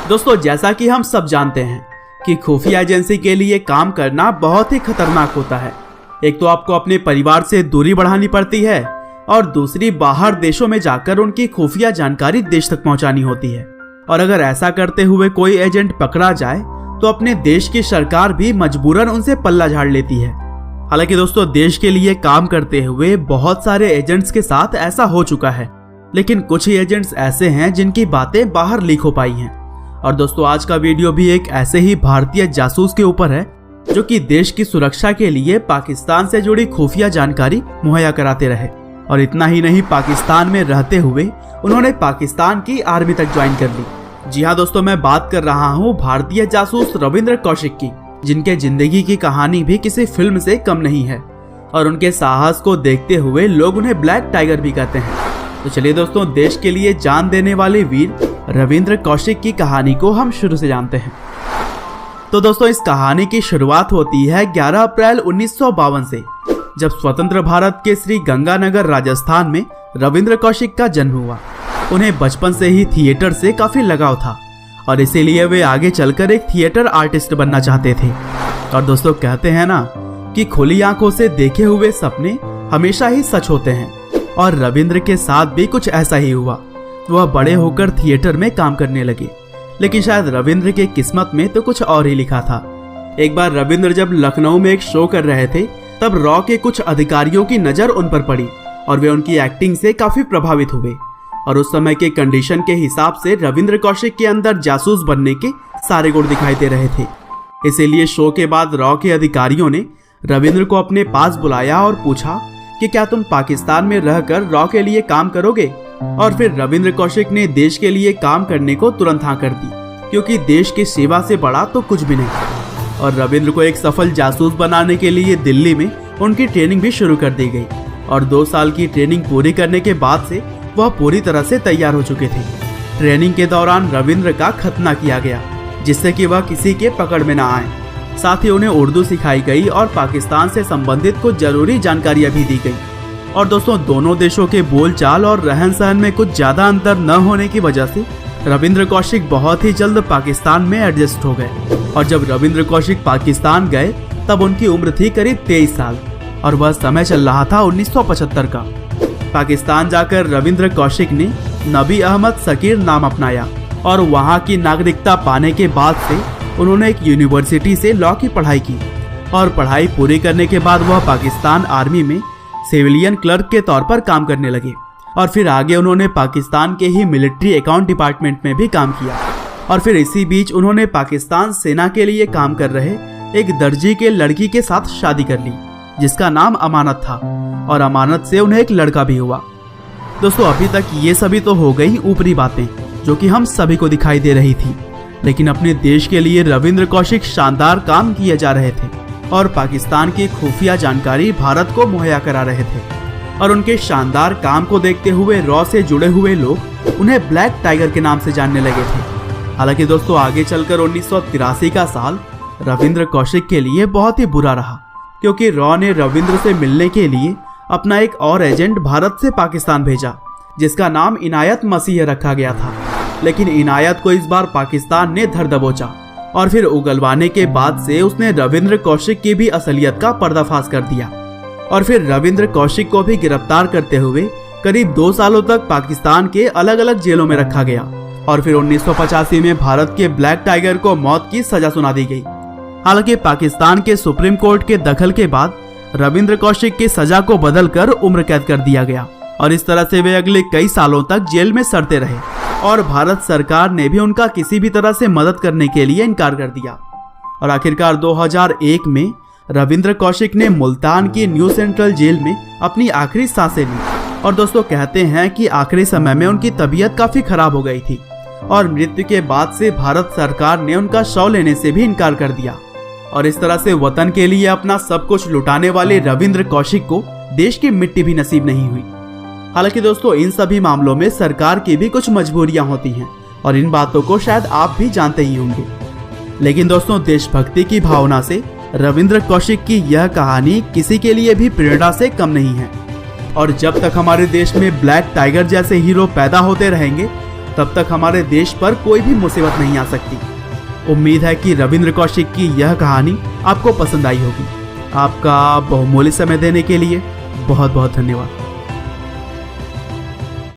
दोस्तों, जैसा कि हम सब जानते हैं कि खुफिया एजेंसी के लिए काम करना बहुत ही खतरनाक होता है। एक तो आपको अपने परिवार से दूरी बढ़ानी पड़ती है और दूसरी बाहर देशों में जाकर उनकी खुफिया जानकारी देश तक पहुंचानी होती है। और अगर ऐसा करते हुए कोई एजेंट पकड़ा जाए तो अपने देश की सरकार भी मजबूरन उनसे पल्ला झाड़ लेती है। हालांकि दोस्तों, देश के लिए काम करते हुए बहुत सारे एजेंट्स के साथ ऐसा हो चुका है, लेकिन कुछ ही एजेंट्स ऐसे हैं जिनकी बातें बाहर लीक हो पाई हैं। और दोस्तों, आज का वीडियो भी एक ऐसे ही भारतीय जासूस के ऊपर है जो कि देश की सुरक्षा के लिए पाकिस्तान से जुड़ी खुफिया जानकारी मुहैया कराते रहे। और इतना ही नहीं, पाकिस्तान में रहते हुए उन्होंने पाकिस्तान की आर्मी तक ज्वाइन कर ली। जी हाँ दोस्तों, मैं बात कर रहा हूँ भारतीय जासूस रविंद्र कौशिक की, जिनके जिंदगी की कहानी भी किसी फिल्म से कम नहीं है। और उनके साहस को देखते हुए लोग उन्हें ब्लैक टाइगर भी कहते हैं। तो चलिए दोस्तों, देश के लिए जान देने वाले वीर रविंद्र कौशिक की कहानी को हम शुरू से जानते हैं। तो दोस्तों, इस कहानी की शुरुआत होती है 11 अप्रैल 1952 से, जब स्वतंत्र भारत के श्री गंगानगर राजस्थान में रविंद्र कौशिक का जन्म हुआ। उन्हें बचपन से ही थिएटर से काफी लगाव था और इसीलिए वे आगे चलकर एक थिएटर आर्टिस्ट बनना चाहते थे। और दोस्तों, कहते हैं ना कि खुली आंखों से देखे हुए सपने हमेशा ही सच होते हैं। और रविंद्र के साथ भी कुछ ऐसा ही हुआ। वह बड़े होकर थिएटर में काम करने लगे, लेकिन शायद रविंद्र के किस्मत में तो कुछ और ही लिखा था। एक बार रविंद्र जब लखनऊ में एक शो कर रहे थे, तब रॉ के कुछ अधिकारियों की नजर उन पर पड़ी और वे उनकी एक्टिंग से काफी प्रभावित हुए। और उस समय के कंडीशन के हिसाब से रविंद्र कौशिक के अंदर जासूस बनने के सारे गुण दिखाई दे रहे थे। इसीलिए शो के बाद रॉ के अधिकारियों ने रविंद्र को अपने पास बुलाया और पूछा कि क्या तुम पाकिस्तान में रहकर रॉ के लिए काम करोगे। और फिर रविंद्र कौशिक ने देश के लिए काम करने को तुरंत हाँ कर दी, क्योंकि देश की सेवा से बड़ा तो कुछ भी नहीं। और रविंद्र को एक सफल जासूस बनाने के लिए दिल्ली में उनकी ट्रेनिंग भी शुरू कर दी गई। और 2 साल की ट्रेनिंग पूरी करने के बाद से वह पूरी तरह से तैयार हो चुके थे। ट्रेनिंग के दौरान रविंद्र का खतना किया गया, जिससे कि वह किसी के पकड़ में न आए। साथ ही उन्हें उर्दू सिखाई गई और पाकिस्तान से संबंधित कुछ जरूरी जानकारियां भी दी गई। और दोस्तों, दोनों देशों के बोलचाल और रहन सहन में कुछ ज्यादा अंतर न होने की वजह से रविंद्र कौशिक बहुत ही जल्द पाकिस्तान में एडजस्ट हो गए। और जब रविंद्र कौशिक पाकिस्तान गए, तब उनकी उम्र थी करीब 23 साल और वह समय चल रहा था 1975 का। पाकिस्तान जाकर रविंद्र कौशिक ने नबी अहमद शकीर नाम अपनाया और वहाँ की नागरिकता पाने के बाद से उन्होंने एक यूनिवर्सिटी से लॉ की पढ़ाई की। और पढ़ाई पूरी करने के बाद वह पाकिस्तान आर्मी में सिविलियन क्लर्क के तौर पर काम करने लगे। और फिर आगे उन्होंने पाकिस्तान के ही मिलिट्री अकाउंट डिपार्टमेंट में भी काम किया। और फिर इसी बीच उन्होंने पाकिस्तान सेना के लिए काम कर रहे एक दर्जी के लड़की के साथ शादी कर ली, जिसका नाम अमानत था। और अमानत से उन्हें एक लड़का भी हुआ। दोस्तों, अभी तक ये सभी तो हो गई ऊपरी बातें जो कि हम सभी को दिखाई दे रही थी, लेकिन अपने देश के लिए रविंद्र कौशिक शानदार काम किए जा रहे थे और पाकिस्तान की खुफिया जानकारी भारत को मुहैया करा रहे थे। और उनके शानदार काम को देखते हुए रॉ से जुड़े हुए लोग उन्हें ब्लैक टाइगर के नाम से जानने लगे थे। हालांकि दोस्तों, आगे चलकर 1983 का साल रविंद्र कौशिक के लिए बहुत ही बुरा रहा, क्योंकि रॉ ने रविंद्र से मिलने के लिए अपना एक और एजेंट भारत से पाकिस्तान भेजा, जिसका नाम इनायत मसीह रखा गया था। लेकिन इनायत को इस बार पाकिस्तान ने धर दबोचा और फिर उगलवाने के बाद से उसने रविंद्र कौशिक की भी असलियत का पर्दाफाश कर दिया। और फिर रविंद्र कौशिक को भी गिरफ्तार करते हुए करीब 2 सालों तक पाकिस्तान के अलग अलग जेलों में रखा गया। और फिर 1985 में भारत के ब्लैक टाइगर को मौत की सजा सुना दी गई। हालांकि पाकिस्तान के सुप्रीम कोर्ट के दखल के बाद रविंद्र कौशिक की सजा को बदलकर उम्र कैद कर दिया गया। और इस तरह से वे अगले कई सालों तक जेल में सड़ते रहे और भारत सरकार ने भी उनका किसी भी तरह से मदद करने के लिए इनकार कर दिया। और आखिरकार 2001 में रविंद्र कौशिक ने मुल्तान की न्यू सेंट्रल जेल में अपनी आखिरी सांसें ली। और दोस्तों, कहते हैं कि आखिरी समय में उनकी तबीयत काफी खराब हो गई थी और मृत्यु के बाद से भारत सरकार ने उनका शव लेने से भी इनकार कर दिया। और इस तरह से वतन के लिए अपना सब कुछ लुटाने वाले रविंद्र कौशिक को देश की मिट्टी भी नसीब नहीं हुई। हालांकि दोस्तों, इन सभी मामलों में सरकार की भी कुछ मजबूरियां होती हैं और इन बातों को शायद आप भी जानते ही होंगे। लेकिन दोस्तों, देशभक्ति की भावना से रविंद्र कौशिक की यह कहानी किसी के लिए भी प्रेरणा से कम नहीं है। और जब तक हमारे देश में ब्लैक टाइगर जैसे हीरो पैदा होते रहेंगे, तब तक हमारे देश पर कोई भी मुसीबत नहीं आ सकती। उम्मीद है कि रविंद्र कौशिक की यह कहानी आपको पसंद आई होगी। आपका बहुमूल्य समय देने के लिए बहुत बहुत धन्यवाद।